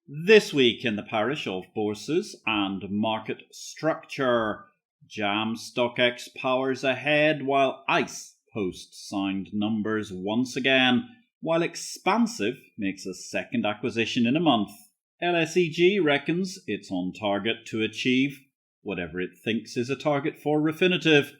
This week in the parish of bourses and market structure, JamStockEx powers ahead while ICE posts signed numbers once again, while Expansive makes a second acquisition in a month. LSEG reckons it's on target to achieve whatever it thinks is a target for Refinitiv.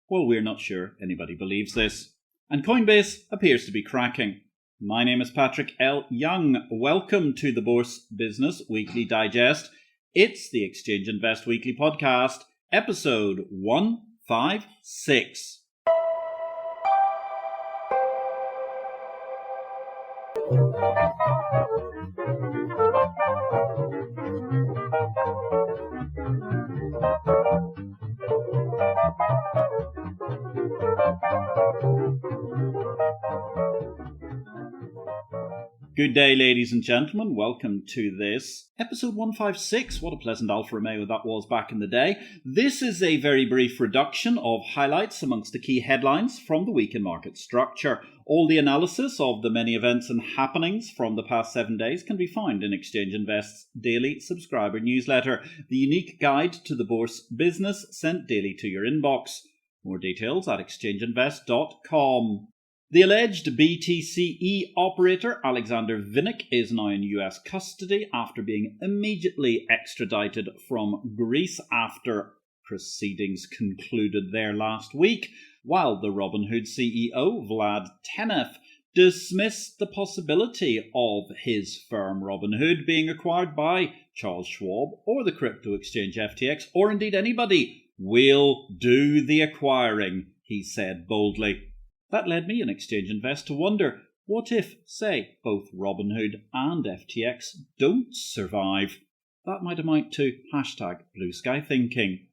Well, we're not sure anybody believes this. And Coinbase appears to be cracking. My name is Patrick L. Young. Welcome to the Bourse Business Weekly Digest. It's the Exchange Invest Weekly Podcast, episode 156. Good day, ladies and gentlemen. Welcome to this episode 156. What a pleasant Alfa Romeo that was back in the day. This is a very brief reduction of highlights amongst the key headlines from the week in market structure. All the analysis of the many events and happenings from the past 7 days can be found in Exchange Invest's daily subscriber newsletter, the unique guide to the bourse business sent daily to your inbox. More details at exchangeinvest.com. The alleged BTCE operator Alexander Vinnik is now in US custody after being immediately extradited from Greece after proceedings concluded there last week, while the Robinhood CEO Vlad Tenev dismissed the possibility of his firm Robinhood being acquired by Charles Schwab or the crypto exchange FTX, or indeed anybody. "We'll do the acquiring," he said boldly. That led me in Exchange Invest to wonder, what if, say, both Robinhood and FTX don't survive? That might amount to #blue sky thinking.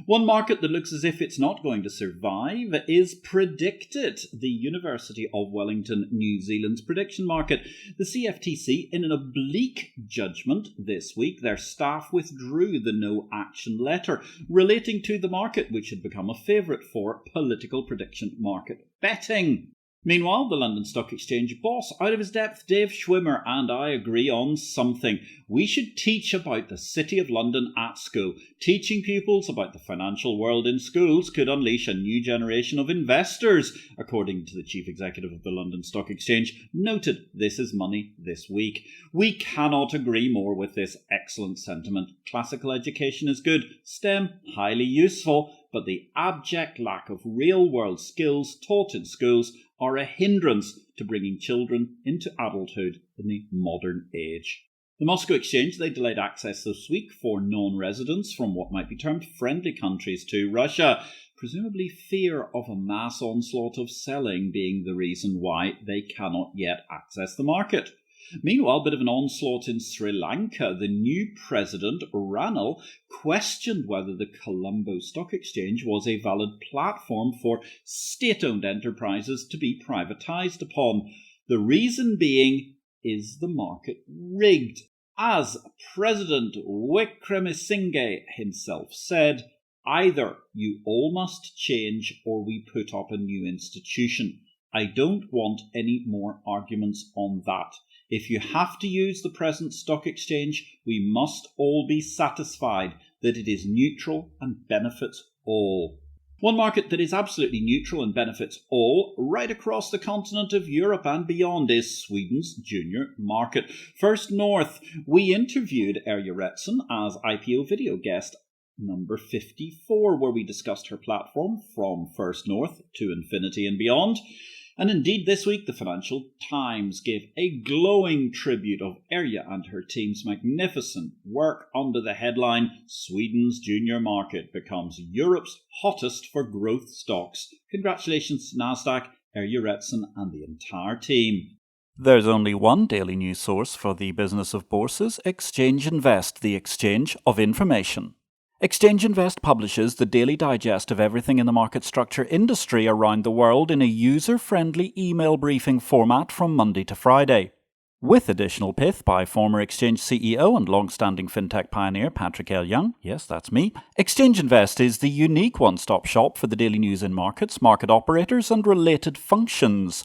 One market that looks as if it's not going to survive is Predicted, the University of Wellington, New Zealand's prediction market. The CFTC, in an oblique judgment this week, their staff withdrew the no-action letter relating to the market, which had become a favourite for political prediction market betting. Meanwhile, the London Stock Exchange boss, out of his depth, Dave Schwimmer, and I agree on something. We should teach about the City of London at school. Teaching pupils about the financial world in schools could unleash a new generation of investors, according to the chief executive of the London Stock Exchange, noted This Is Money this week. We cannot agree more with this excellent sentiment. Classical education is good, STEM highly useful, but the abject lack of real-world skills taught in schools are a hindrance to bringing children into adulthood in the modern age. The Moscow Exchange, they delayed access this week for non-residents from what might be termed friendly countries to Russia, presumably fear of a mass onslaught of selling being the reason why they cannot yet access the market. Meanwhile, a bit of an onslaught in Sri Lanka. The new president, Ranil, questioned whether the Colombo Stock Exchange was a valid platform for state-owned enterprises to be privatised upon. The reason being, is the market rigged? As President Wickremesinghe himself said, either you all must change or we put up a new institution. I don't want any more arguments on that. If you have to use the present stock exchange, we must all be satisfied that it is neutral and benefits all. One market that is absolutely neutral and benefits all, right across the continent of Europe and beyond, is Sweden's junior market. First North, we interviewed Erja Retson as IPO-VID guest number 54, where we discussed her platform from First North to infinity and beyond. And indeed, this week, the Financial Times gave a glowing tribute of Erja and her team's magnificent work under the headline, Sweden's Junior Market Becomes Europe's Hottest for Growth Stocks. Congratulations, NASDAQ, Erja Retson, and the entire team. There's only one daily news source for the business of bourses, Exchange Invest, the exchange of information. Exchange Invest publishes the daily digest of everything in the market structure industry around the world in a user-friendly email briefing format from Monday to Friday. With additional pith by former Exchange CEO and long-standing fintech pioneer Patrick L. Young, yes, that's me, Exchange Invest is the unique one-stop shop for the daily news in markets, market operators and related functions.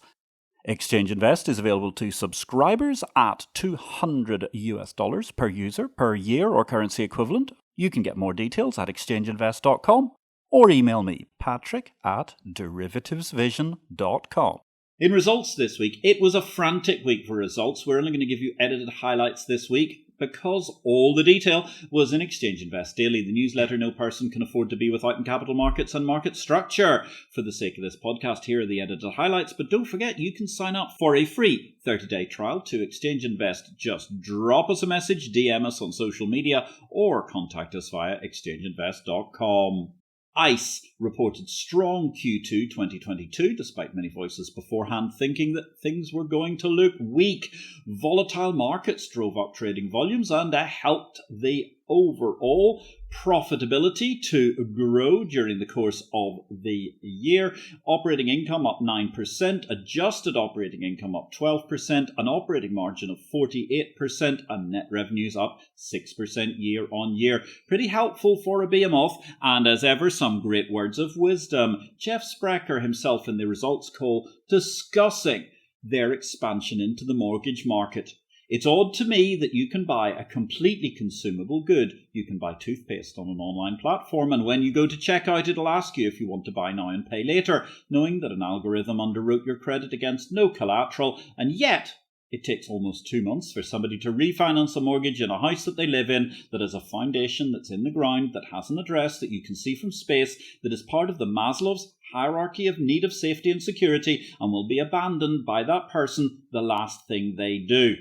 Exchange Invest is available to subscribers at $200 per user per year or currency equivalent. You can get more details at exchangeinvest.com or email me, patrick@derivativesvision.com. In results this week, it was a frantic week for results. We're only going to give you edited highlights this week because all the detail was in Exchange Invest Daily, the newsletter no person can afford to be without in capital markets and market structure. For the sake of this podcast, here are the edited highlights, but don't forget you can sign up for a free 30-day trial to Exchange Invest. Just drop us a message, DM us on social media, or contact us via exchangeinvest.com. ICE reported strong Q2 2022, despite many voices beforehand thinking that things were going to look weak. Volatile markets drove up trading volumes and helped the overall profitability to grow during the course of the year. Operating income up 9%, adjusted operating income up 12%, an operating margin of 48%, and net revenues up 6% year on year. Pretty helpful for a behemoth, and as ever, some great words of wisdom. Jeff Sprecher himself in the results call discussing their expansion into the mortgage market. It's odd to me that you can buy a completely consumable good. You can buy toothpaste on an online platform, and when you go to checkout, it'll ask you if you want to buy now and pay later, knowing that an algorithm underwrote your credit against no collateral, and yet it takes almost 2 months for somebody to refinance a mortgage in a house that they live in, that has a foundation that's in the ground, that has an address that you can see from space, that is part of the Maslow's hierarchy of need of safety and security, and will be abandoned by that person the last thing they do.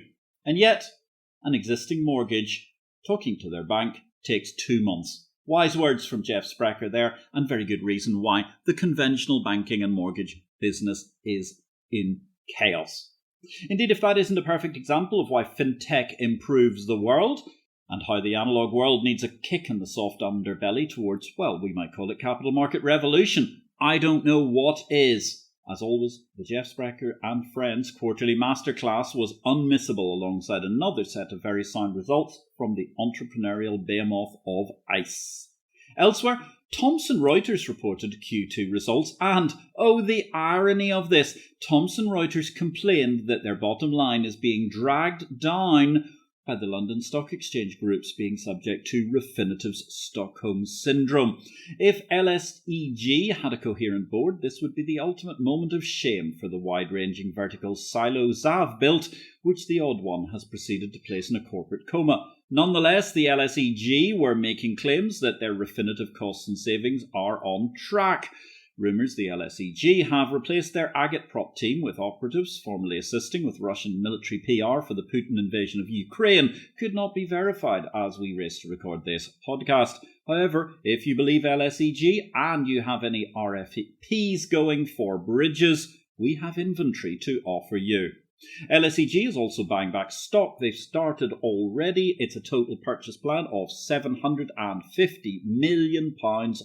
And yet, an existing mortgage, talking to their bank, takes 2 months. Wise words from Jeff Sprecher there, and very good reason why the conventional banking and mortgage business is in chaos. Indeed, if that isn't a perfect example of why fintech improves the world, and how the analog world needs a kick in the soft underbelly towards, well, we might call it capital market revolution, I don't know what is. As always, the Jeff Sprecher and Friends quarterly masterclass was unmissable alongside another set of very sound results from the entrepreneurial behemoth of ICE. Elsewhere, Thomson Reuters reported Q2 results and, oh, the irony of this, Thomson Reuters complained that their bottom line is being dragged down by the London Stock Exchange groups being subject to Refinitiv's Stockholm Syndrome. If LSEG had a coherent board, this would be the ultimate moment of shame for the wide-ranging vertical silo Zav built, which the odd one has proceeded to place in a corporate coma. Nonetheless, the LSEG were making claims that their Refinitiv costs and savings are on track. Rumours the LSEG have replaced their agitprop team with operatives formerly assisting with Russian military PR for the Putin invasion of Ukraine could not be verified as we race to record this podcast. However, if you believe LSEG and you have any RFPs going for bridges, we have inventory to offer you. LSEG is also buying back stock. They've started already. It's a total purchase plan of £750 million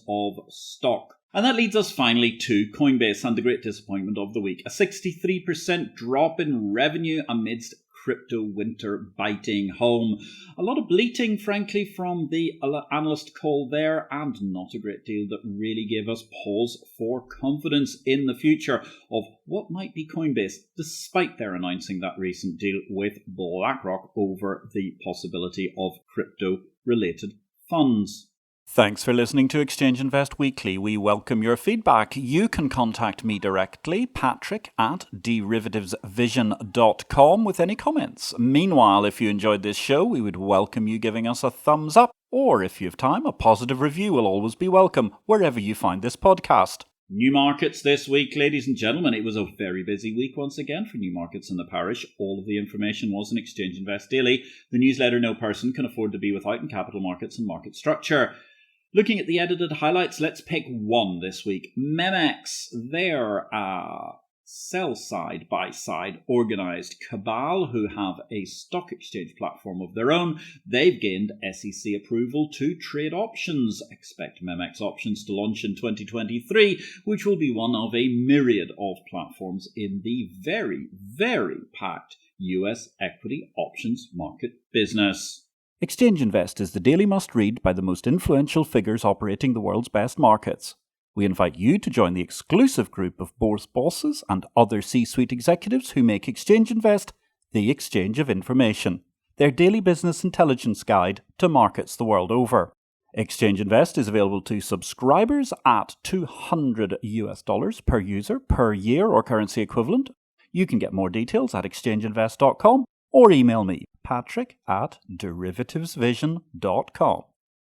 of stock. And that leads us finally to Coinbase and the great disappointment of the week. A 63% drop in revenue amidst crypto winter biting home. A lot of bleating, frankly, from the analyst call there, and not a great deal that really gave us pause for confidence in the future of what might be Coinbase, despite their announcing that recent deal with BlackRock over the possibility of crypto-related funds. Thanks for listening to Exchange Invest Weekly. We welcome your feedback. You can contact me directly, patrick@derivativesvision.com, with any comments. Meanwhile, if you enjoyed this show, we would welcome you giving us a thumbs up, or if you have time, a positive review will always be welcome, wherever you find this podcast. New markets this week, ladies and gentlemen. It was a very busy week once again for new markets in the parish. All of the information was in Exchange Invest Daily, the newsletter no person can afford to be without in capital markets and market structure. Looking at the edited highlights, let's pick one this week. Memex, they're a sell-side, buy-side organised cabal who have a stock exchange platform of their own. They've gained SEC approval to trade options. Expect Memex options to launch in 2023, which will be one of a myriad of platforms in the very, very packed US equity options market business. Exchange Invest is the daily must-read by the most influential figures operating the world's best markets. We invite you to join the exclusive group of bourse bosses and other C-suite executives who make Exchange Invest the exchange of information, their daily business intelligence guide to markets the world over. Exchange Invest is available to subscribers at $200 per user per year or currency equivalent. You can get more details at exchangeinvest.com or email me, patrick@derivativesvision.com.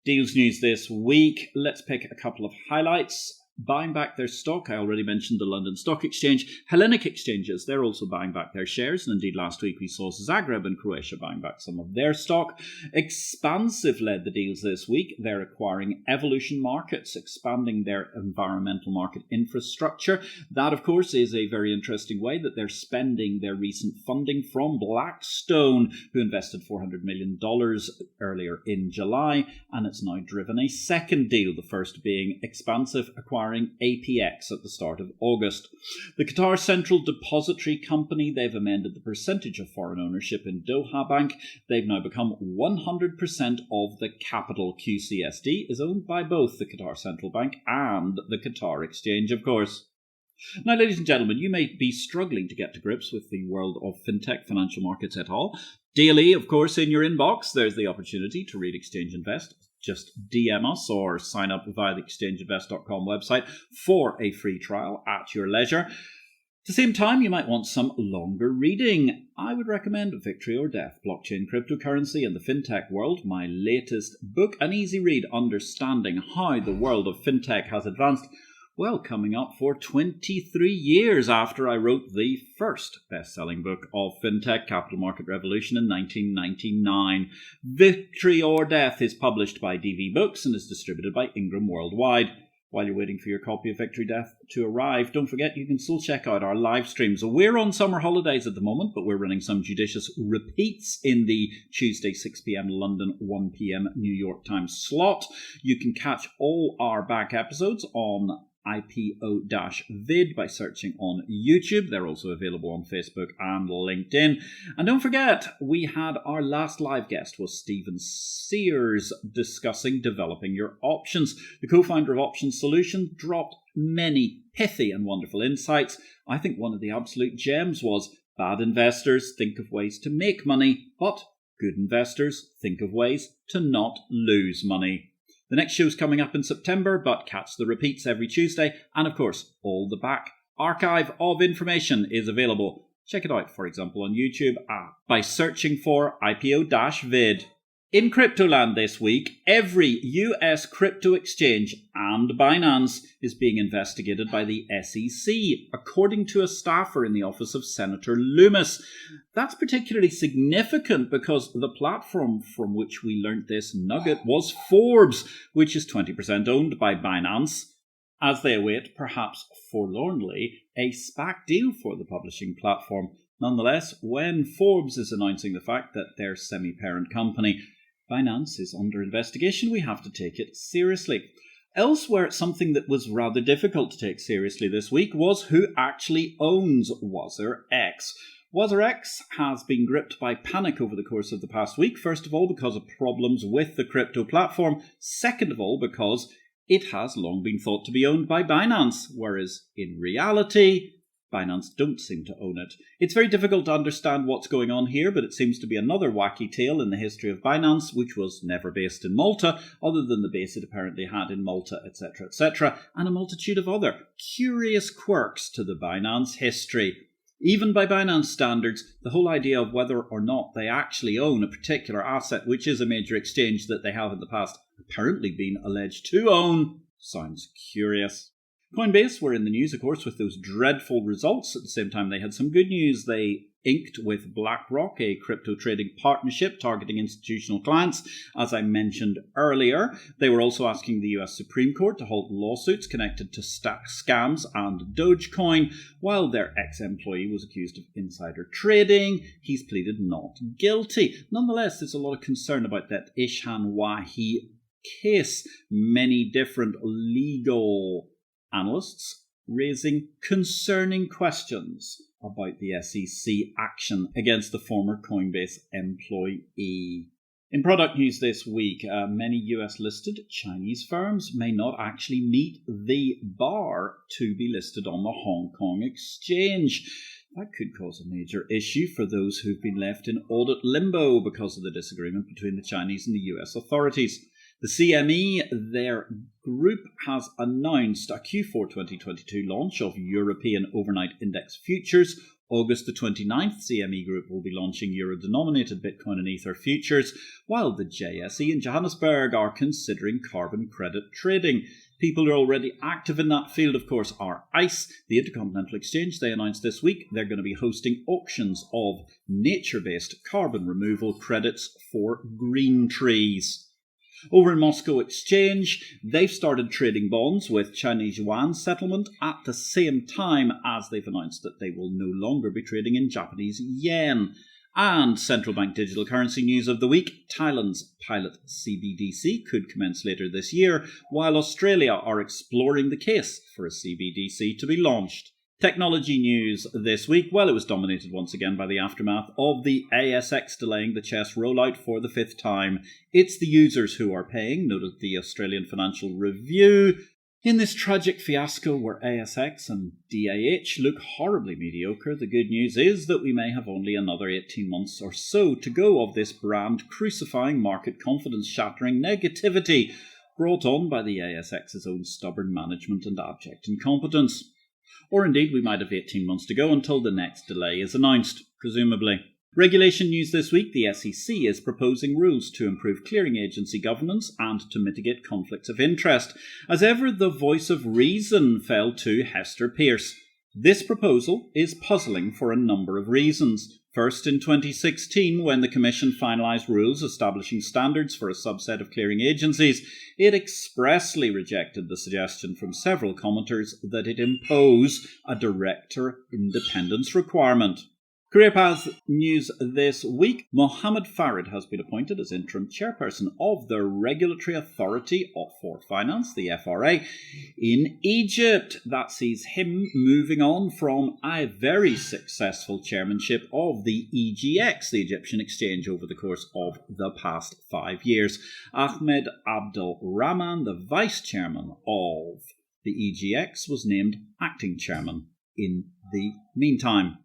Deals news this week. Let's pick a couple of highlights. Buying back their stock. I already mentioned the London Stock Exchange. Hellenic exchanges, they're also buying back their shares. And indeed, last week we saw Zagreb in Croatia buying back some of their stock. Expansive led the deals this week. They're acquiring Evolution Markets, expanding their environmental market infrastructure. That, of course, is a very interesting way that they're spending their recent funding from Blackstone, who invested $400 million earlier in July. And it's now driven a second deal, the first being Expansive acquiring APX at the start of August. The Qatar Central Depository Company, they've amended the percentage of foreign ownership in Doha Bank. They've now become 100% of the capital. QCSD is owned by both the Qatar Central Bank and the Qatar Exchange, of course. Now, ladies and gentlemen, you may be struggling to get to grips with the world of fintech, financial markets et al. Daily, of course, in your inbox, there's the opportunity to read Exchange Invest. Just DM us or sign up via the exchangeinvest.com website for a free trial at your leisure. At the same time, you might want some longer reading. I would recommend Victory or Death, Blockchain, Cryptocurrency and the Fintech World, my latest book, an easy read understanding how the world of fintech has advanced. Well, coming up for 23 years after I wrote the first best-selling book of fintech, Capital Market Revolution, in 1999. Victory or Death is published by DV Books and is distributed by Ingram Worldwide. While you're waiting for your copy of Victory Death to arrive, don't forget you can still check out our live streams. We're on summer holidays at the moment, but we're running some judicious repeats in the Tuesday 6 p.m. London, 1 p.m. New York time slot. You can catch all our back episodes on IPO-VID by searching on YouTube. They're also available on Facebook and LinkedIn. And don't forget, we had our last live guest was Stephen Sears discussing developing your options. The co-founder of Options Solutions dropped many pithy and wonderful insights. I think one of the absolute gems was bad investors think of ways to make money, but good investors think of ways to not lose money. The next show's coming up in September, but catch the repeats every Tuesday. And of course, all the back archive of information is available. Check it out, for example, on YouTube by searching for IPO-VID. In Cryptoland this week, every US crypto exchange and Binance is being investigated by the SEC, according to a staffer in the office of Senator Loomis. That's particularly significant because the platform from which we learnt this nugget was Forbes, which is 20% owned by Binance, as they await, perhaps forlornly, a SPAC deal for the publishing platform. Nonetheless, when Forbes is announcing the fact that their semi-parent company Binance is under investigation, we have to take it seriously. Elsewhere, something that was rather difficult to take seriously this week was who actually owns WazirX. WazirX has been gripped by panic over the course of the past week, first of all because of problems with the crypto platform, second of all because it has long been thought to be owned by Binance, whereas in reality, Binance don't seem to own it. It's very difficult to understand what's going on here, but it seems to be another wacky tale in the history of Binance, which was never based in Malta, other than the base it apparently had in Malta, etc., and a multitude of other curious quirks to the Binance history. Even by Binance standards, the whole idea of whether or not they actually own a particular asset, which is a major exchange that they have in the past apparently been alleged to own, sounds curious. Coinbase were in the news, of course, with those dreadful results. At the same time, they had some good news. They inked with BlackRock, a crypto trading partnership targeting institutional clients, as I mentioned earlier. They were also asking the US Supreme Court to halt lawsuits connected to scams and Dogecoin, while their ex-employee was accused of insider trading. He's pleaded not guilty. Nonetheless, there's a lot of concern about that Ishan Wahi case. Many different legal analysts raising concerning questions about the SEC action against the former Coinbase employee. In product news this week, many US-listed Chinese firms may not actually meet the bar to be listed on the Hong Kong exchange. That could cause a major issue for those who've been left in audit limbo because of the disagreement between the Chinese and the US authorities. The CME, their group, has announced a Q4 2022 launch of European Overnight Index Futures. August the 29th, CME Group will be launching euro-denominated Bitcoin and Ether futures, while the JSE in Johannesburg are considering carbon credit trading. People who are already active in that field, of course, are ICE, the Intercontinental Exchange. They announced this week they're going to be hosting auctions of nature-based carbon removal credits for green trees. Over in Moscow Exchange, they've started trading bonds with Chinese yuan settlement at the same time as they've announced that they will no longer be trading in Japanese yen. And central bank digital currency news of the week, Thailand's pilot CBDC could commence later this year, while Australia are exploring the case for a CBDC to be launched. Technology news this week, well, it was dominated once again by the aftermath of the ASX delaying the CHESS rollout for the 5th time. It's the users who are paying, noted the Australian Financial Review. In this tragic fiasco where ASX and DAH look horribly mediocre, the good news is that we may have only another 18 months or so to go of this brand crucifying market confidence shattering negativity brought on by the ASX's own stubborn management and abject incompetence. Or indeed, we might have 18 months to go until the next delay is announced, presumably. Regulation news this week, the SEC is proposing rules to improve clearing agency governance and to mitigate conflicts of interest. As ever, the voice of reason fell to Hester Peirce. This proposal is puzzling for a number of reasons. First, in 2016, when the Commission finalised rules establishing standards for a subset of clearing agencies, it expressly rejected the suggestion from several commenters that it impose a director independence requirement. Career Path news this week. Mohammed Farid has been appointed as interim chairperson of the Regulatory Authority for Finance, the FRA, in Egypt. That sees him moving on from a very successful chairmanship of the EGX, the Egyptian exchange, over the course of the past 5 years. Ahmed Abdel Rahman, the vice chairman of the EGX, was named acting chairman in the meantime.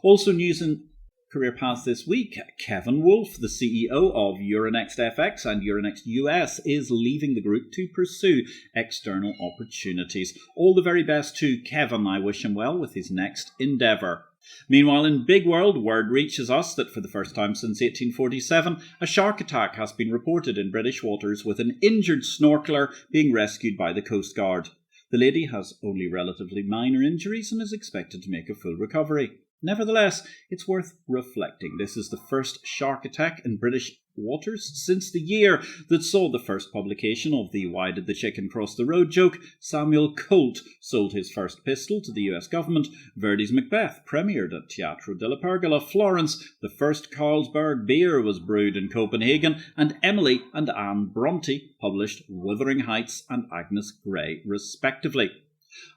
Also news in Career Path this week, Kevin Wolf, the CEO of Euronext FX and Euronext US, is leaving the group to pursue external opportunities. All the very best to Kevin. I wish him well with his next endeavour. Meanwhile, in Big World, word reaches us that for the first time since 1847, a shark attack has been reported in British waters with an injured snorkeler being rescued by the Coast Guard. The lady has only relatively minor injuries and is expected to make a full recovery. Nevertheless, it's worth reflecting. This is the first shark attack in British waters since the year that saw the first publication of the "Why did the chicken cross the road" joke. Samuel Colt sold his first pistol to the US government. Verdi's Macbeth premiered at Teatro della Pergola, Florence. The first Carlsberg beer was brewed in Copenhagen. And Emily and Anne Bronte published Wuthering Heights and Agnes Grey, respectively.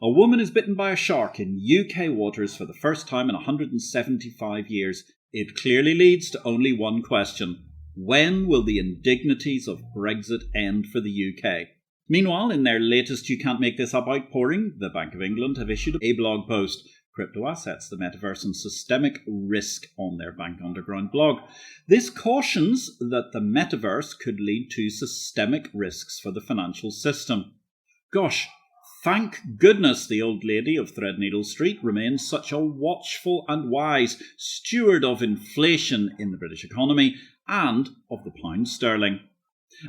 A woman is bitten by a shark in UK waters for the first time in 175 years. It clearly leads to only one question. When will the indignities of Brexit end for the UK? Meanwhile, in their latest You Can't Make This Up outpouring, the Bank of England have issued a blog post, Crypto Assets, the Metaverse and Systemic Risk, on their Bank Underground blog. This cautions that the Metaverse could lead to systemic risks for the financial system. Gosh, thank goodness the old lady of Threadneedle Street remains such a watchful and wise steward of inflation in the British economy and of the pound sterling.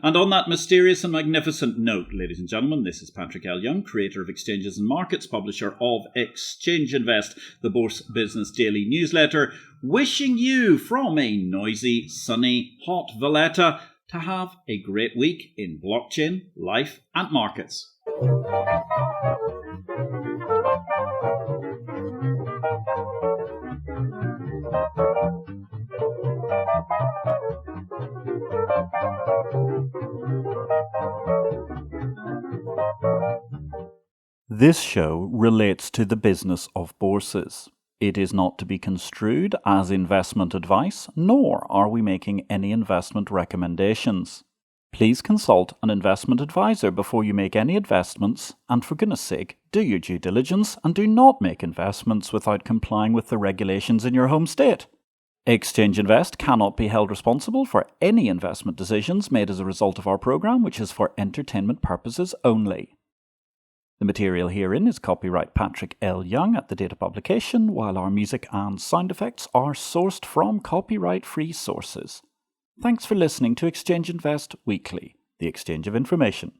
And on that mysterious and magnificent note, ladies and gentlemen, this is Patrick L. Young, creator of Exchanges and Markets, publisher of Exchange Invest, the Bourse Business Daily newsletter, wishing you from a noisy, sunny, hot Valletta to have a great week in blockchain, life and markets. This show relates to the business of bourses. It is not to be construed as investment advice, nor are we making any investment recommendations. Please consult an investment advisor before you make any investments, and for goodness sake, do your due diligence and do not make investments without complying with the regulations in your home state. Exchange Invest cannot be held responsible for any investment decisions made as a result of our program, which is for entertainment purposes only. The material herein is copyright Patrick L. Young at the date of publication, while our music and sound effects are sourced from copyright-free sources. Thanks for listening to Exchange Invest Weekly, the exchange of information.